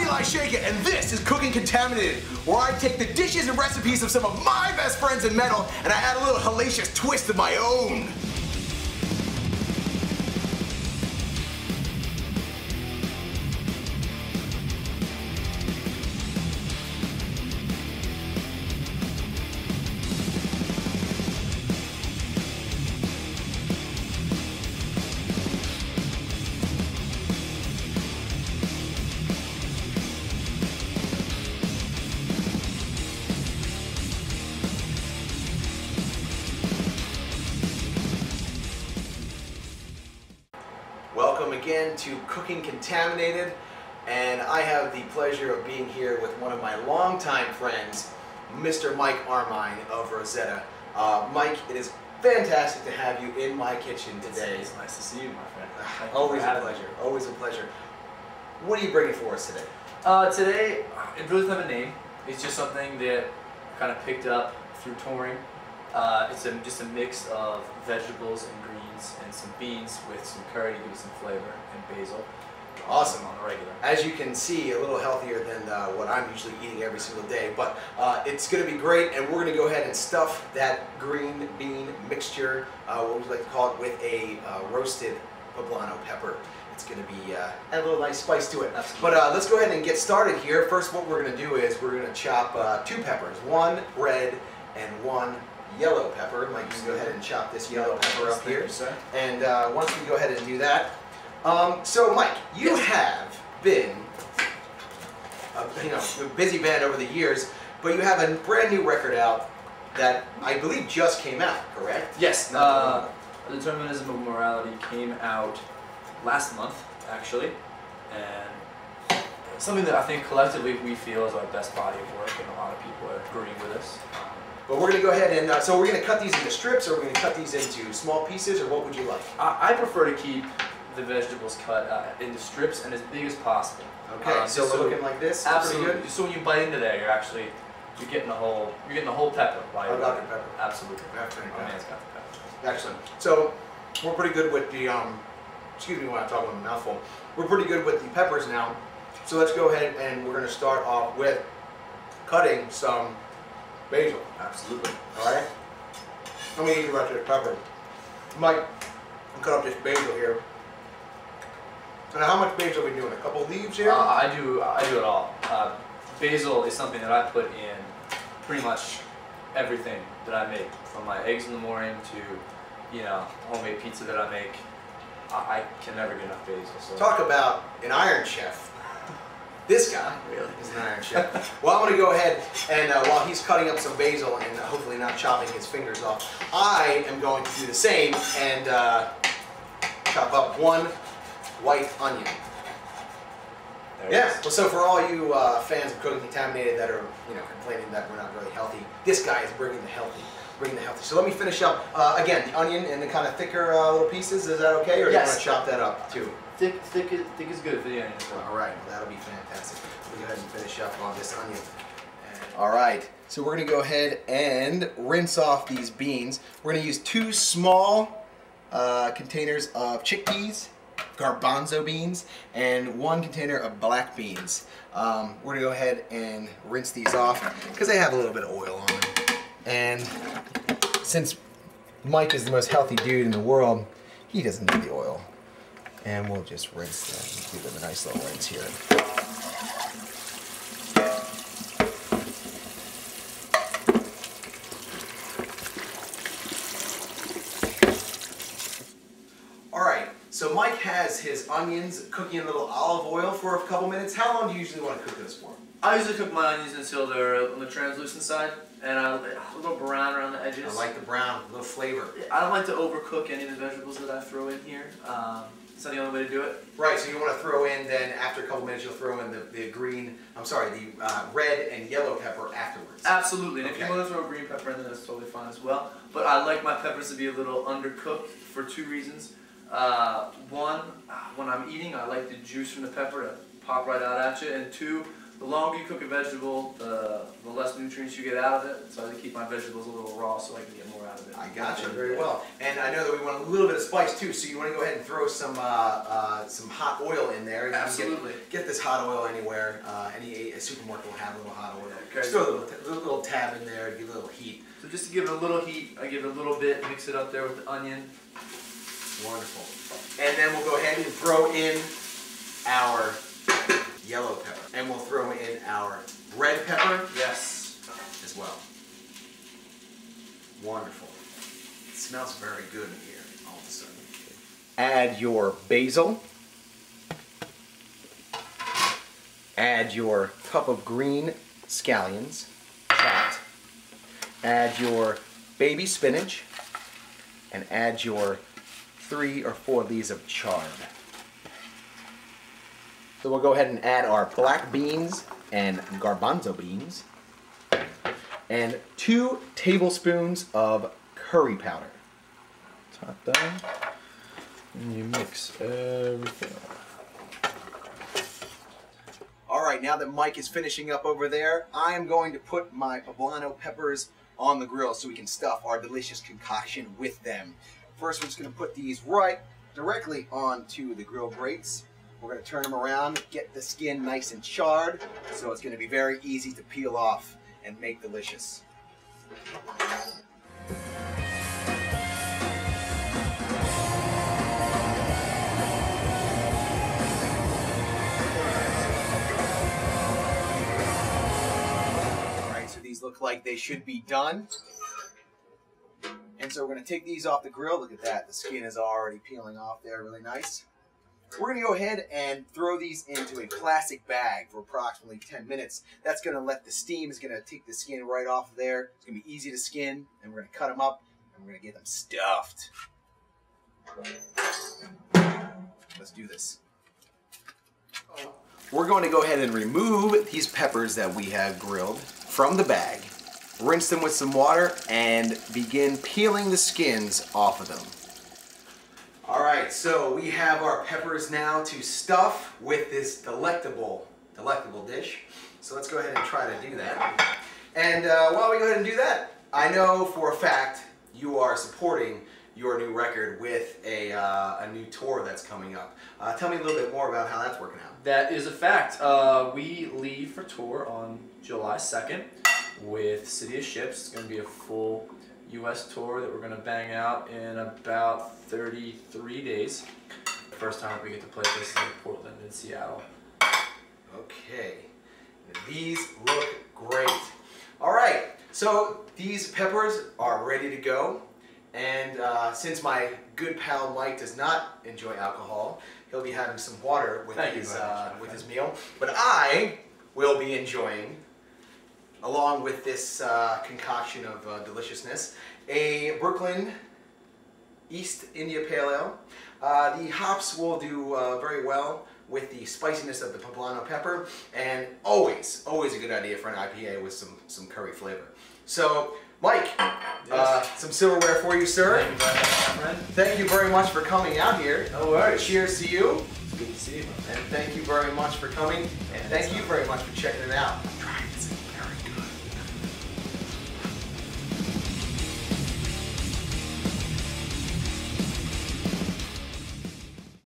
Eli Shaika, and this is Cooking Contaminated, where I take the dishes and recipes of some of my best friends in metal, and I add a little hellacious twist of my own. Welcome again to Cooking Contaminated, and I have the pleasure of being here with one of my longtime friends, Mr. Mike Armine of Rosetta. Mike, it is fantastic to have you in my kitchen today. It's nice to see you, my friend. Always a pleasure. Always a pleasure. What are you bringing for us today? Today, it really doesn't have a name. It's just something that I kind of picked up through touring. It's just a mix of vegetables and greens and some beans with some curry to give it some flavor and basil. Awesome. On a regular. As you can see, a little healthier than what I'm usually eating every single day, but it's going to be great, and we're going to go ahead and stuff that green bean mixture, what we like to call it, with a roasted poblano pepper. It's going to be add a little nice spice to it. Absolutely. But let's go ahead and get started here. First, what we're going to do is we're going to chop 2 peppers, one red and one yellow pepper. Mike, you can go ahead and chop this yellow pepper up here. And once we go ahead and do that, so Mike, you have been a busy man over the years, but you have a brand new record out that I believe just came out, correct? Yes. The Determinism of Morality came out last month, actually, and something that I think collectively we feel is our best body of work, and a lot of people are agreeing with us. But we're going to go ahead and, so we're going to cut these into strips, or we're going to cut these into small pieces, or what would you like? I prefer to keep the vegetables cut into strips and as big as possible. Okay, so we're looking like this? Absolutely. Good? So when you bite into there, you're getting the whole pepper. I got the pepper. Absolutely. Absolutely. My man's got the pepper. Excellent. So we're pretty good with the, excuse me when I'm talking with a mouthful. We're pretty good with the peppers now. So let's go ahead and we're going to start off with cutting some basil. Absolutely. All right. Let me eat the rest of the pepper. Mike, cut up this basil here. And how much basil are we doing? A couple leaves here? I do it all. Basil is something that I put in pretty much everything that I make, from my eggs in the morning to, homemade pizza that I make. I can never get enough basil. So. Talk about an iron chef. This guy really is an iron chef. Well, I'm going to go ahead and while he's cutting up some basil and hopefully not chopping his fingers off, I am going to do the same and chop up one white onion. Yeah. Well, so for all you fans of Cooking Contaminated that are complaining that we're not really healthy, this guy is bringing the healthy. So let me finish up again the onion in the kind of thicker little pieces. Is that okay, or do you want to chop that up too? Thick is good for the onion. All right, well, that'll be fantastic. We'll go ahead and finish up on this onion. All right, so we're going to go ahead and rinse off these beans. We're going to use 2 small containers of chickpeas, garbanzo beans, and 1 container of black beans. We're going to go ahead and rinse these off because they have a little bit of oil on them. And since Mike is the most healthy dude in the world, he doesn't need the oil. And we'll just rinse them, give them a nice little rinse here. Alright, so Mike has his onions cooking in a little olive oil for a couple minutes. How long do you usually want to cook this for? I usually cook my onions until they're on the translucent side, and a little brown around the edges. I like the brown, a little flavor. I don't like to overcook any of the vegetables that I throw in here. It's not the only way to do it. Right, so you want to throw in, then after a couple minutes you'll throw in the red and yellow pepper afterwards. Absolutely, and if you want to throw green pepper in there, that's totally fine as well. But I like my peppers to be a little undercooked for 2 reasons. One, when I'm eating, I like the juice from the pepper to pop right out at you. And 2, the longer you cook a vegetable, the less nutrients you get out of it. So I like to keep my vegetables a little raw so I can get more out of it. I got you very well. And I know that we want a little bit of spice too, so you want to go ahead and throw some hot oil in there. You Absolutely. Get this hot oil anywhere. Any supermarket will have a little hot oil. Okay. Just throw a little tab in there to give it a little heat. So just to give it a little heat, I give it a little bit, mix it up there with the onion. Wonderful. And then we'll go ahead and throw in our yellow pepper. And we'll throw in our red pepper. Yes. As well. Wonderful. It smells very good in here all of a sudden. Add your basil. Add your cup of green scallions, chopped. Add your baby spinach. And add your 3 or 4 leaves of chard. So we'll go ahead and add our black beans and garbanzo beans. And 2 tablespoons of curry powder. Top down. And you mix everything. Alright, now that Mike is finishing up over there, I am going to put my poblano peppers on the grill so we can stuff our delicious concoction with them. First, we're just going to put these right directly onto the grill grates. We're going to turn them around, get the skin nice and charred, so it's going to be very easy to peel off and make delicious. Alright, so these look like they should be done. And so we're going to take these off the grill. Look at that. The skin is already peeling off there really nice. We're going to go ahead and throw these into a plastic bag for approximately 10 minutes. That's going to let the steam, is going to take the skin right off of there. It's going to be easy to skin, and we're going to cut them up, and we're going to get them stuffed. Let's do this. We're going to go ahead and remove these peppers that we have grilled from the bag. Rinse them with some water and begin peeling the skins off of them. Alright, so we have our peppers now to stuff with this delectable dish. So let's go ahead and try to do that. And while we go ahead and do that, I know for a fact you are supporting your new record with a new tour that's coming up. Tell me a little bit more about how that's working out. That is a fact. We leave for tour on July 2nd with City of Ships. It's going to be a full U.S. tour that we're going to bang out in about 33 days. The first time we get to play places like Portland and Seattle. Okay, these look great. All right, so these peppers are ready to go. And since my good pal Mike does not enjoy alcohol, he'll be having some water with his meal. But I will be enjoying, along with this concoction of deliciousness, a Brooklyn East India Pale Ale. The hops will do very well with the spiciness of the poblano pepper, and always a good idea for an IPA with some curry flavor. So, Mike, yes. Some silverware for you, sir. Thank you very much, my friend. Thank you very much for coming out here. No worries. Cheers to you. It's good to see you, my friend. And thank you very much for coming, and thank you very much for checking it out.